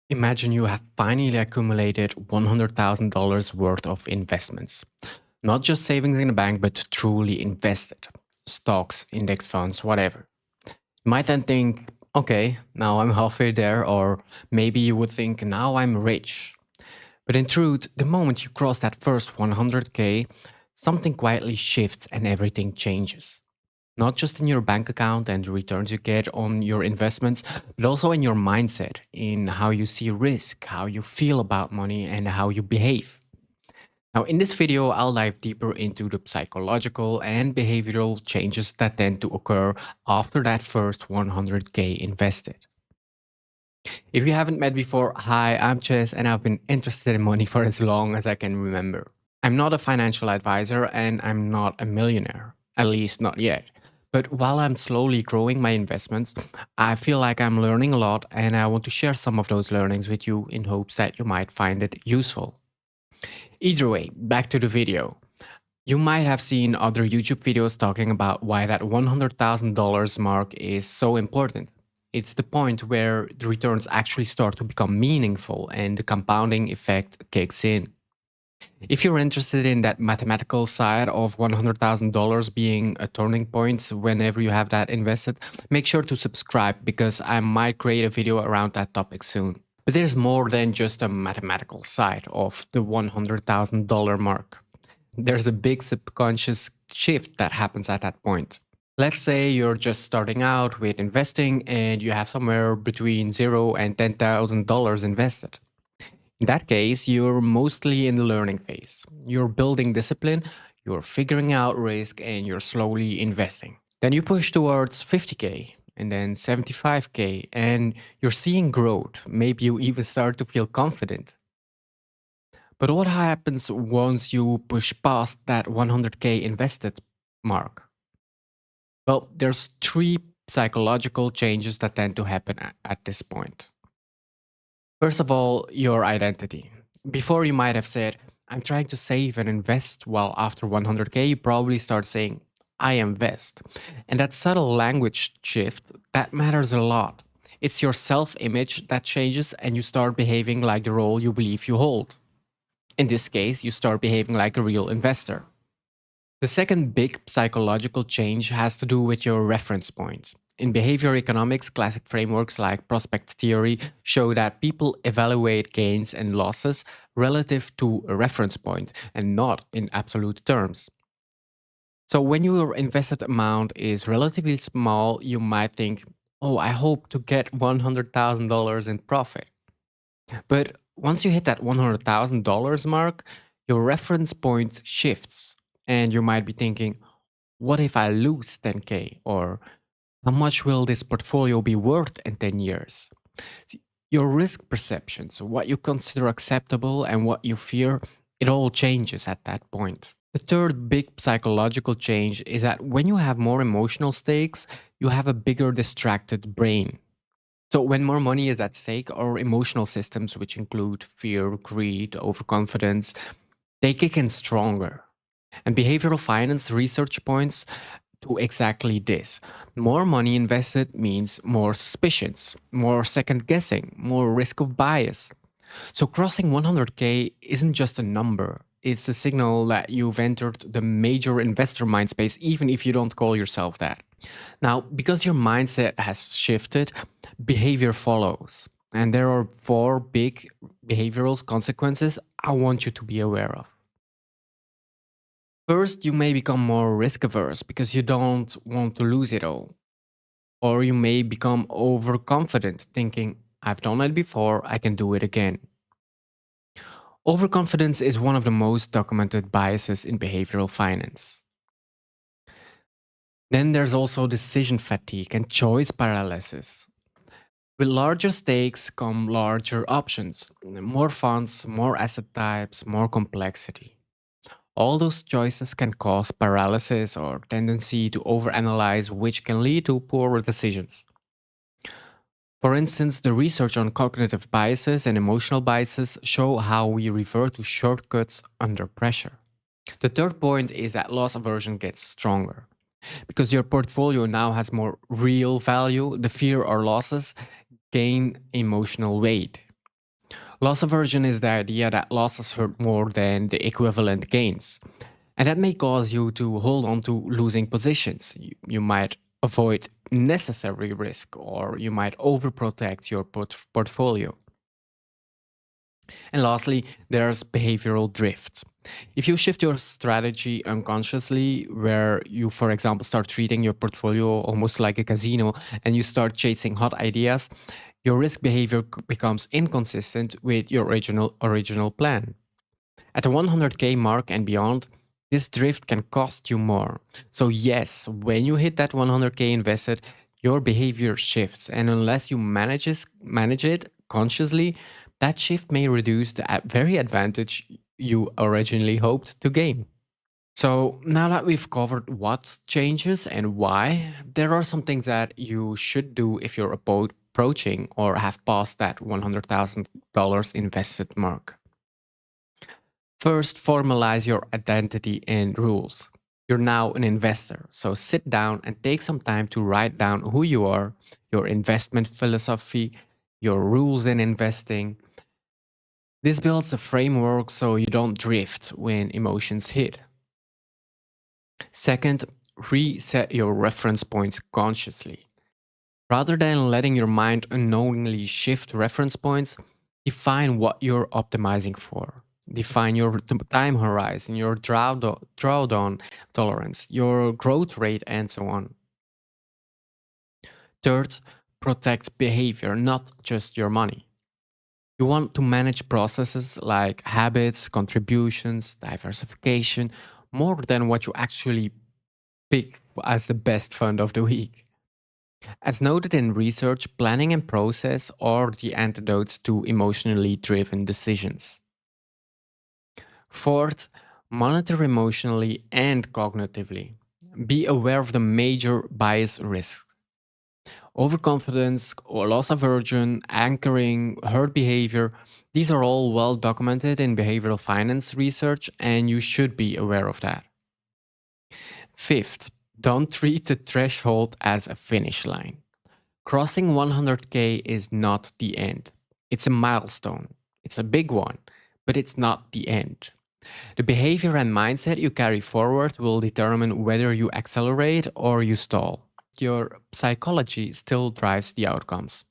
Imagine you have finally accumulated $100,000 worth of investments. Not just savings in the bank, but truly invested. Stocks, index funds, whatever. You might then think, okay, now I'm halfway there, or maybe you would think, now I'm rich. But in truth, the moment you cross that first 100K, something quietly shifts and everything changes. Not just in your bank account and the returns you get on your investments, but also in your mindset, in how you see risk, how you feel about money, and how you behave. Now, in this video, I'll dive deeper into the psychological and behavioral changes that tend to occur after that first 100K invested. If you haven't met before, hi, I'm Chess, and I've been interested in money for as long as I can remember. I'm not a financial advisor and I'm not a millionaire, at least not yet. But while I'm slowly growing my investments, I feel like I'm learning a lot and I want to share some of those learnings with you in hopes that you might find it useful. Either way, back to the video. You might have seen other YouTube videos talking about why that $100,000 mark is so important. It's the point where the returns actually start to become meaningful and the compounding effect kicks in. If you're interested in that mathematical side of $100,000 being a turning point whenever you have that invested, make sure to subscribe because I might create a video around that topic soon. But there's more than just a mathematical side of the $100,000 mark. There's a big subconscious shift that happens at that point. Let's say you're just starting out with investing and you have somewhere between $0 and $10,000 invested. In that case, you're mostly in the learning phase. You're building discipline, you're figuring out risk, and you're slowly investing. Then you push towards 50K and then 75K, and you're seeing growth. Maybe you even start to feel confident. But what happens once you push past that 100K invested mark? Well, there's three psychological changes that tend to happen at this point. First of all, your identity. Before you might have said, I'm trying to save and invest, while after 100K, you probably start saying, I invest. And that subtle language shift, that matters a lot. It's your self image that changes and you start behaving like the role you believe you hold. In this case, you start behaving like a real investor. The second big psychological change has to do with your reference point. In behavior economics, classic frameworks like prospect theory show that people evaluate gains and losses relative to a reference point and not in absolute terms. So when your invested amount is relatively small, you might think, oh, I hope to get $100,000 in profit. But once you hit that $100,000 mark, your reference point shifts. And you might be thinking, what if I lose 10K? Or how much will this portfolio be worth in 10 years? See, your risk perceptions, what you consider acceptable and what you fear, it all changes at that point. The third big psychological change is that when you have more emotional stakes, you have a bigger distracted brain. So, when more money is at stake, our emotional systems, which include fear, greed, overconfidence, they kick in stronger. And behavioral finance research points to exactly this. More money invested means more suspicions, more second guessing, more risk of bias. So, crossing 100K isn't just a number. It's a signal that you've entered the major investor mind space, even if you don't call yourself that. Now, because your mindset has shifted, behavior follows. And there are four big behavioral consequences I want you to be aware of. First, you may become more risk averse because you don't want to lose it all. Or you may become overconfident, thinking, I've done it before, I can do it again. Overconfidence is one of the most documented biases in behavioral finance. Then there's also decision fatigue and choice paralysis. With larger stakes come larger options, more funds, more asset types, more complexity. All those choices can cause paralysis or tendency to overanalyze, which can lead to poorer decisions. For instance, the research on cognitive biases and emotional biases show how we revert to shortcuts under pressure. The third point is that loss aversion gets stronger. Because your portfolio now has more real value, the fear or losses gain emotional weight. Loss aversion is the idea that losses hurt more than the equivalent gains. And that may cause you to hold on to losing positions. You might avoid necessary risk or you might overprotect your portfolio. And lastly, there's behavioral drift. If you shift your strategy unconsciously, where you, for example, start treating your portfolio almost like a casino and you start chasing hot ideas, your risk behavior becomes inconsistent with your original plan. At the 100K mark and beyond, this drift can cost you more. So, yes, when you hit that 100K invested, your behavior shifts. And unless you manage it consciously, that shift may reduce the very advantage you originally hoped to gain. So, now that we've covered what changes and why, there are some things that you should do if you're approaching or have passed that $100,000 invested mark. First, formalize your identity and rules. You're now an investor, so sit down and take some time to write down who you are, your investment philosophy, your rules in investing. This builds a framework so you don't drift when emotions hit. Second, reset your reference points consciously. Rather than letting your mind unknowingly shift reference points, define what you're optimizing for. Define your time horizon, your drawdown tolerance, your growth rate, and so on. Third, protect behavior, not just your money. You want to manage processes like habits, contributions, diversification, more than what you actually pick as the best fund of the week. As noted in research, planning and process are the antidotes to emotionally driven decisions. Fourth, monitor emotionally and cognitively. Be aware of the major bias risks. Overconfidence or loss aversion, anchoring, herd behavior, these are all well documented in behavioral finance research, and you should be aware of that. Fifth, don't treat the threshold as a finish line. Crossing 100K is not the end. It's a milestone. It's a big one, but it's not the end. The behavior and mindset you carry forward will determine whether you accelerate or you stall. Your psychology still drives the outcomes.